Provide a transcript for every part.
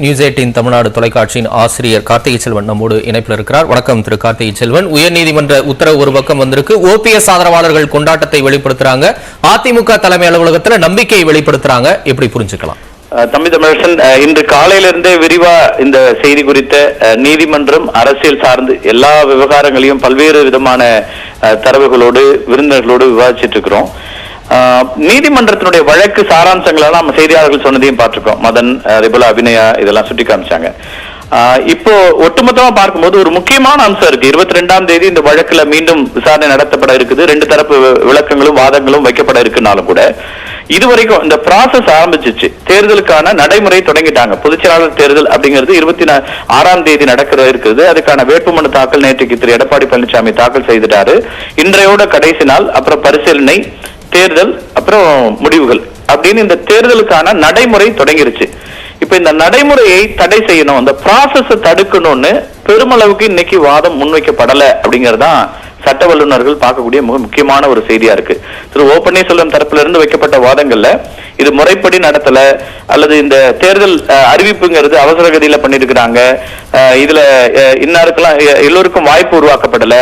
News 18 Tamil Nadu தொலைக்காட்சியின் ஆசிரியர் கார்த்திகை செல்வன் நம்மோடு இணைப்பில் இருக்கிறார். வணக்கம் திரு கார்த்திகை செல்வன். உயர்நீதிமன்ற உத்தரவு ஒரு பக்கம் வந்திருக்கு. ஓபிஎஸ் ஆதரவாளர்கள் கொண்டாட்டத்தை வெளிப்படுத்துறாங்க. அதிமுக தலைமை அலுவலகத்தில் நம்பிக்கையை வெளிப்படுத்துறாங்க. எப்படி புரிஞ்சுக்கலாம்? தம்பி தமிழரசன், இன்று காலையிலிருந்தே விரிவா இந்த செய்தி குறித்த நீதிமன்றம் அரசியல் சார்ந்து எல்லா விவகாரங்களையும் பல்வேறு விதமான தரவுகளோடு விருந்தினர்களோடு விவாதிச்சுட்டு இருக்கிறோம். நீதிமன்றத்தினுடைய வழக்கு சாராம்சங்களெல்லாம் நம்ம செய்தியாளர்கள் சொன்னதையும் பார்த்திருக்கோம். மதன், அதேபோல அபிநயா இதெல்லாம் சுட்டி காமிச்சாங்க. இப்போ ஒட்டுமொத்தமா பார்க்கும்போது ஒரு முக்கியமான அம்சம் இருக்கு. 22ஆம் தேதி இந்த வழக்குல மீண்டும் விசாரணை நடத்தப்பட இருக்குது. 2 தரப்பு விளக்கங்களும் வாதங்களும் வைக்கப்பட இருக்குனாலும் கூட இதுவரைக்கும் இந்த ப்ராசஸ் ஆரம்பிச்சிச்சு. தேர்தலுக்கான நடைமுறை தொடங்கிட்டாங்க. பொதுச்செயலாளர் தேர்தல் அப்படிங்கிறது 26ஆம் தேதி நடக்கிற இருக்குது. அதுக்கான வேட்புமனு தாக்கல் நேற்றுக்கு திரு எடப்பாடி பழனிசாமி தாக்கல் செய்துட்டாரு. இன்றையோட கடைசி நாள், அப்புறம் பரிசீலனை, தேர்தல், அப்புறம் முடிவுகள் அப்படின்னு இந்த தேர்தலுக்கான நடைமுறை தொடங்கிருச்சு. இப்ப இந்த நடைமுறையை தடை செய்யணும், இந்த ப்ராசஸை தடுக்கணும்னு பெருமளவுக்கு இன்னைக்கு வாதம் முன்வைக்கப்படல அப்படிங்கறதுதான் சட்ட வல்லுநர்கள் பார்க்கக்கூடிய மிக முக்கியமான ஒரு செய்தியா இருக்கு. திரு ஓ பன்னீர்செல்வம் தரப்புல இருந்து வைக்கப்பட்ட வாதங்கள்ல இது முறைப்படி நடத்தல, அல்லது இந்த தேர்தல் அறிவிப்புங்கிறது அவசர கதியில பண்ணிருக்கிறாங்க, இதுல இன்னாருக்கெல்லாம் எல்லோருக்கும் வாய்ப்பு உருவாக்கப்படல,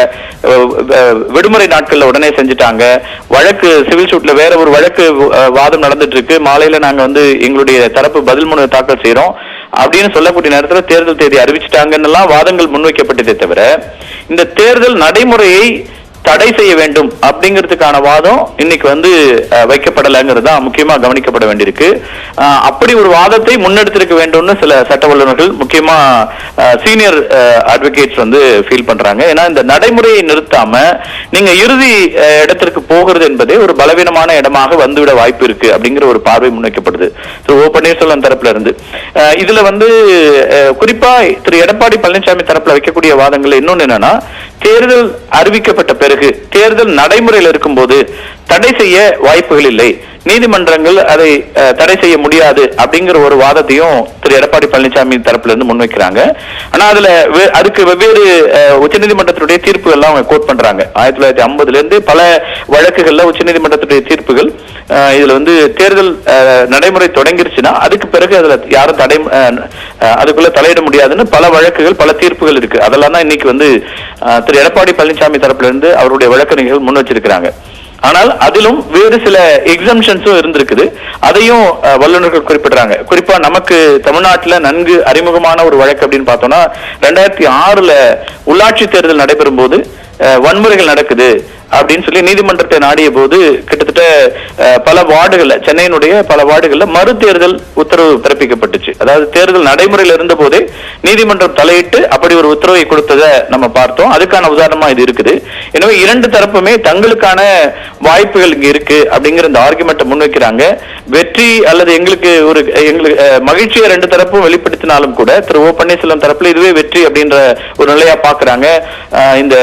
விடுமுறை நாட்கள்ல உடனே செஞ்சுட்டாங்க, வழக்கு சிவில் சூட்ல வேற ஒரு வழக்கு வாதம் நடந்துட்டு இருக்கு, மாலையில நாங்க எங்களுடைய தரப்பு பதில் மனு தாக்கல் செய்யறோம் அப்படின்னு சொல்லக்கூடிய நேரத்தில் தேர்தல் தேதி அறிவிச்சிட்டாங்கன்னு எல்லாம் வாதங்கள் முன்வைக்கப்பட்டதே தவிர இந்த தேர்தல் நடைமுறையை தடை செய்ய வேண்டும் அப்படிங்கிறதுக்கான வாதம் இன்னைக்கு வைக்கப்படலைங்கிறது தான் முக்கியமா கவனிக்கப்பட வேண்டியிருக்கு. அப்படி ஒரு வாதத்தை முன்னெடுத்திருக்க வேண்டும்னு சில சட்ட வல்லுநர்கள், முக்கியமா சீனியர் அட்வொகேட்ஸ் ஃபீல் பண்றாங்க. ஏன்னா இந்த நடைமுறையை நிறுத்தாம நீங்க இறுதி இடத்திற்கு போகிறது என்பதே ஒரு பலவீனமான இடமாக வந்துவிட வாய்ப்பு இருக்கு அப்படிங்கிற ஒரு பார்வை முன்வைக்கப்படுது திரு ஓ பன்னீர்செல்வம் தரப்புல இருந்து. இதுல குறிப்பா திரு எடப்பாடி பழனிசாமி தரப்புல வைக்கக்கூடிய வாதங்கள் இன்னொன்னு என்னன்னா, தேர்தல் அறிவிக்கப்பட்ட பிறகு தேர்தல் நடைமுறையில் இருக்கும்போது தடை செய்ய வாய்ப்புகள் இல்லை, நீதிமன்றங்கள் அதை தடை செய்ய முடியாது அப்படிங்கிற ஒரு வாதத்தையும் திரு எடப்பாடி பழனிசாமி தரப்புல இருந்து முன்வைக்கிறாங்க. ஆனா அதுக்கு வெவ்வேறு உச்சநீதிமன்றத்தினுடைய தீர்ப்புகள் எல்லாம் அவங்க கோட் பண்றாங்க. 1950 இருந்து பல வழக்குகள்ல உச்சநீதிமன்றத்துடைய தீர்ப்புகள் இதுல தேர்தல் நடைமுறை தொடங்கிருச்சுன்னா அதுக்கு பிறகு அதுல யாரும் அதுக்குள்ள தலையிட முடியாதுன்னு பல வழக்குகள், பல தீர்ப்புகள் இருக்கு. அதெல்லாம் தான் இன்னைக்கு திரு எடப்பாடி பழனிசாமி தரப்புல இருந்து அவருடைய வழக்கறிஞர்கள் முன் வச்சிருக்கிறாங்க. ஆனால் அதிலும் வேறு சில எக்ஸம்ஷன்ஸும் இருந்திருக்குது. அதையும் வல்லுநர்கள் குறிப்பிடுறாங்க. குறிப்பா நமக்கு தமிழ்நாட்டில் நன்கு அறிமுகமான ஒரு வழக்கு அப்படின்னு பார்த்தோம்னா, 2006 உள்ளாட்சி தேர்தல் நடைபெறும் போது வன்முறைகள் நடக்குது அப்படின்னு சொல்லி நீதிமன்றத்தை நாடிய போது கிட்டத்தட்ட பல வார்டுகள்ல, சென்னையினுடைய பல வார்டுகள்ல மறு தேர்தல் உத்தரவு பிறப்பிக்கப்பட்டுச்சு. அதாவது தேர்தல் நடைமுறையில் இருந்த போதே நீதிமன்றம் தலையிட்டு அப்படி ஒரு உத்தரவை கொடுத்ததை நம்ம பார்த்தோம். அதுக்கான உதாரணமா இது இருக்குது. எனவே 2 தரப்புமே தங்களுக்கான வாய்ப்புகள் இங்க இருக்கு அப்படிங்கிற இந்த ஆர்குமெண்ட்டை முன்வைக்கிறாங்க. வெற்றி அல்லது எங்களுக்கு மகிழ்ச்சியை 2 தரப்பும் வெளிப்படுத்தினாலும் கூட திரு ஓ பன்னீர்செல்வம் தரப்புல இதுவே வெற்றி அப்படின்ற ஒரு நிலையா பாக்குறாங்க. இந்த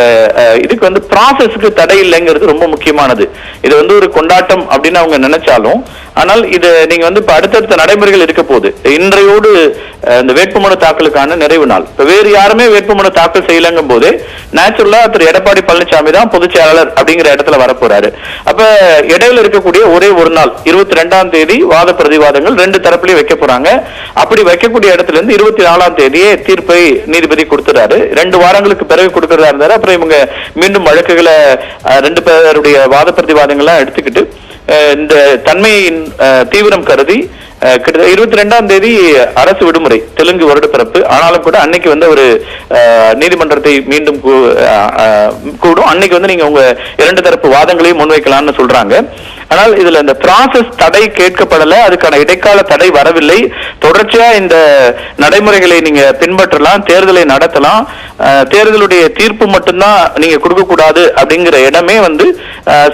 இதுக்கு ப்ராசஸ்க்கு தடை இல்லைங்கிறது ரொம்ப முக்கியமானது. இது ஒரு கொண்டாட்டம் அப்படின்னு அவங்க நினைச்சாலும், ஆனால் இது நீங்க இப்ப அடுத்தடுத்த நடைமுறைகள் இருக்க போது இன்றையோடு இந்த வேட்புமனு தாக்கலுக்கான நிறைவு நாள். இப்ப வேறு யாருமே வேட்புமனு தாக்கல் செய்யலங்கும் போது நேச்சுரலா திரு எடப்பாடி பழனிசாமி தான் பொதுச் செயலாளர் அப்படிங்கிற இடத்துல வரப்போறாரு. அப்ப இடையில இருக்கக்கூடிய ஒரே ஒரு நாள் 22ஆம் தேதி வாத பிரதிவாதங்கள் 2 தரப்புலயும் வைக்க போறாங்க. அப்படி வைக்கக்கூடிய இடத்துல இருந்து 24ஆம் தேதியே தீர்ப்பை நீதிபதி கொடுத்துறாரு. 2 வாரங்களுக்கு பிறகு கொடுக்கறதா இருந்தாரு. அப்புறம் இவங்க மீண்டும் வழக்குகளை 2 பேருடைய வாத பிரதிவாதங்கள்லாம் எடுத்துக்கிட்டு இந்த தன்மையின் தீவிரம் கருதி கிட்டத்தட்ட 22ஆம் தேதி அரசு விடுமுறை, தெலுங்கு வருட பிறப்பு. ஆனாலும் கூட அன்னைக்கு ஒரு நீதிமன்றத்தை மீண்டும் கூடும். அன்னைக்கு நீங்க உங்க 2 தரப்பு வாதங்களையும் முன்வைக்கலாம்னு சொல்றாங்க. ஆனால் இதுல இந்த ப்ராசஸ் தடை கேட்கப்படல, அதுக்கான இடைக்கால தடை வரவில்லை. தொடர்ச்சியா இந்த நடைமுறைகளை நீங்க பின்பற்றலாம், தேர்தலை நடத்தலாம், தேர்தலுடைய தீர்ப்பு மட்டும்தான் நீங்க கொடுக்க கூடாது அப்படிங்கிற இடமே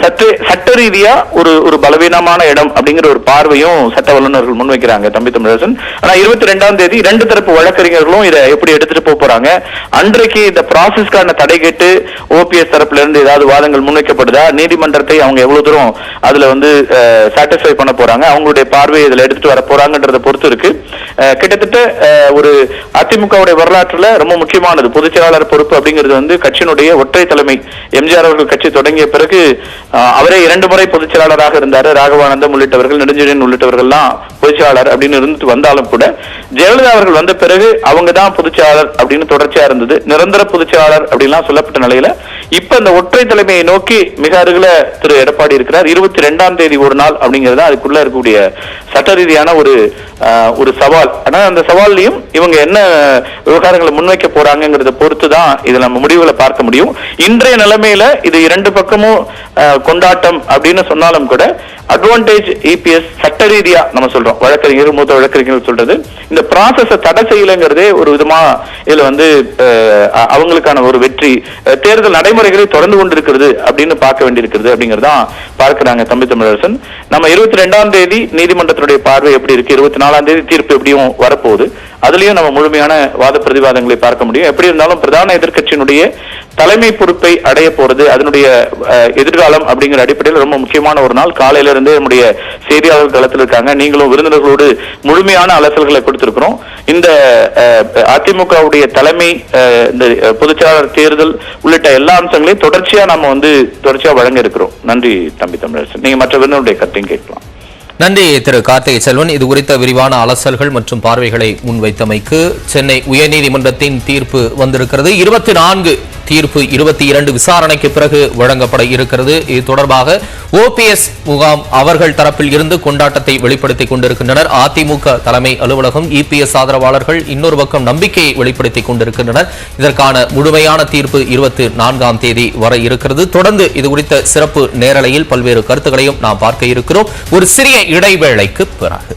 சட்ட ரீதியா ஒரு பலவீனமான இடம் அப்படிங்கிற ஒரு பார்வையும் சட்ட வல்லுநர்கள் முன்வைக்கிறாங்க தம்பி தமிழரசன். ஆனா 22ஆம் தேதி 2 தரப்பு வழக்கறிஞர்களும் இதை எப்படி எடுத்துட்டு போறாங்க, அன்றைக்கு இந்த ப்ராசஸ்க்கான தடை கேட்டு ஓபிஎஸ் தரப்புல இருந்து ஏதாவது வாதங்கள் முன்வைக்கப்படுதா, நீதிமன்றத்தை அவங்க எவ்வளவு தூரம் அதுல சாட்டிஸ்ஃபை பண்ண போறாங்க, அவங்களுடைய பார்வையை இதுல எடுத்துட்டு வர போறாங்கன்றத பொறுத்து இருக்கு. இருக்கு. கிட்டத்தட்ட ஒரு அதிமுகவுடைய வரலாற்றுல ரொம்ப முக்கியமானது பொதுச் செயலாளர் பொறுப்பு அப்படிங்கிறது வந்து கட்சியினுடைய ஒற்றை தலைமை. எம்ஜிஆர் அவர்கள் கட்சி தொடங்கிய பிறகு அவரே 2 முறை பொதுச் செயலாளராக இருந்தார். ராகவானந்தம் உள்ளிட்டவர்கள், நெடுஞ்செழியன் உள்ளிட்டவர்கள்லாம் பொதுச் செயலாளர் அப்படின்னு இருந்துட்டு வந்தாலும் கூட ஜெயலலிதா அவர்கள் வந்த பிறகு அவங்க தான் பொதுச் செயலாளர் அப்படின்னு தொடர்ச்சியா இருந்தது. நிரந்தர பொதுச் செயலாளர் அப்படின்லாம் சொல்லப்பட்ட நிலையில இப்ப இந்த ஒற்றை தலைமையை நோக்கி மிக அருகில திரு எடப்பாடி இருக்கிறார். 22ஆம் தேதி ஒரு நாள் அப்படிங்கிறது அதுக்குள்ள இருக்கக்கூடிய சட்ட ரீதியான ஒரு சவால். ஆனா அந்த சவால்லையும் இவங்க என்ன விவகாரங்களை முன்வைக்க போறாங்கிறத பொறுத்துதான் இதை நம்ம முடிவுகளை பார்க்க முடியும். இன்றைய நிலைமையில இது 2 பக்கமும் கொண்டாட்டம் அப்படின்னு சொன்னாலும் கூட அட்வான்டேஜ் இபிஎஸ் சட்ட ரீதியா நம்ம சொல்றோம், வழக்கறிஞர் மூத்த வழக்கறிஞர்கள் சொல்றது இந்த ப்ராசஸ தடை செய்யலங்கிறதே ஒரு விதமா இதுல வந்து அவங்களுக்கான ஒரு வெற்றி. தேர்தல் நடைமுறைகளை தொடர்ந்து கொண்டிருக்கிறது அப்படின்னு பார்க்க வேண்டியிருக்கிறது அப்படிங்கறதான் பார்க்கிறாங்க தம்பி தமிழரசன். நம்ம 22ஆம் தேதி நீதிமன்றத்தினுடைய பார்வை எப்படி இருக்கு, 24ஆம் தேதி தீர்ப்பு எப்படியும் வரப்போகுது, அதுலயும் நம்ம முழுமையான வாத பிரதிவாதங்களை பார்க்க முடியும். எப்படி இருந்தாலும் பிரதான எதிர்க்கட்சியினுடைய தலைமை பொறுப்பை அடைய போறது அதனுடைய எதிர்காலம் அப்படிங்கிற அடிப்படையில் ரொம்ப முக்கியமான ஒரு நாள். காலையில இருந்தே நம்முடைய செய்தியாளர்கள் களத்தில் இருக்காங்க. நீங்களும் விருந்தினர்களோடு முழுமையான அலசல்களை கொடுத்திருக்கிறோம். இந்த அதிமுகவுடைய தலைமை, இந்த பொதுச்செயலாளர் தேர்தல் உள்ளிட்ட எல்லா அம்சங்களையும் தொடர்ச்சியா நம்ம தொடர்ச்சியா வழங்க இருக்கிறோம். நன்றி தம்பி தமிழரசன். நீங்க மற்ற விருந்தினருடைய கருத்தையும் கேட்கலாம். நன்றி திரு கார்த்திகை செல்வன். இது குறித்த விரிவான அலசல்கள் மற்றும் பார்வைகளை முன்வைத்தமைக்கு. சென்னை உயர்நீதிமன்றத்தின் தீர்ப்பு வந்திருக்கிறது. 24 தீர்ப்பு 22 விசாரணைக்கு பிறகு வழங்கப்பட இருக்கிறது. இது தொடர்பாக ஓபிஎஸ் முகாம் அவர்கள் தரப்பில் இருந்து கொண்டாட்டத்தை வெளிப்படுத்திக் கொண்டிருக்கின்றனர். அதிமுக தலைமை அலுவலகம், இபிஎஸ் ஆதரவாளர்கள் இன்னொரு பக்கம் நம்பிக்கையை வெளிப்படுத்திக் கொண்டிருக்கின்றனர். இதற்கான முழுமையான தீர்ப்பு 24ஆம் தேதி வர இருக்கிறது. தொடர்ந்து இது குறித்த சிறப்பு நேரலையில் பல்வேறு கருத்துக்களையும் நாம் பார்க்க இருக்கிறோம். ஒரு சிறிய இடைவேளைக்கு பிறகு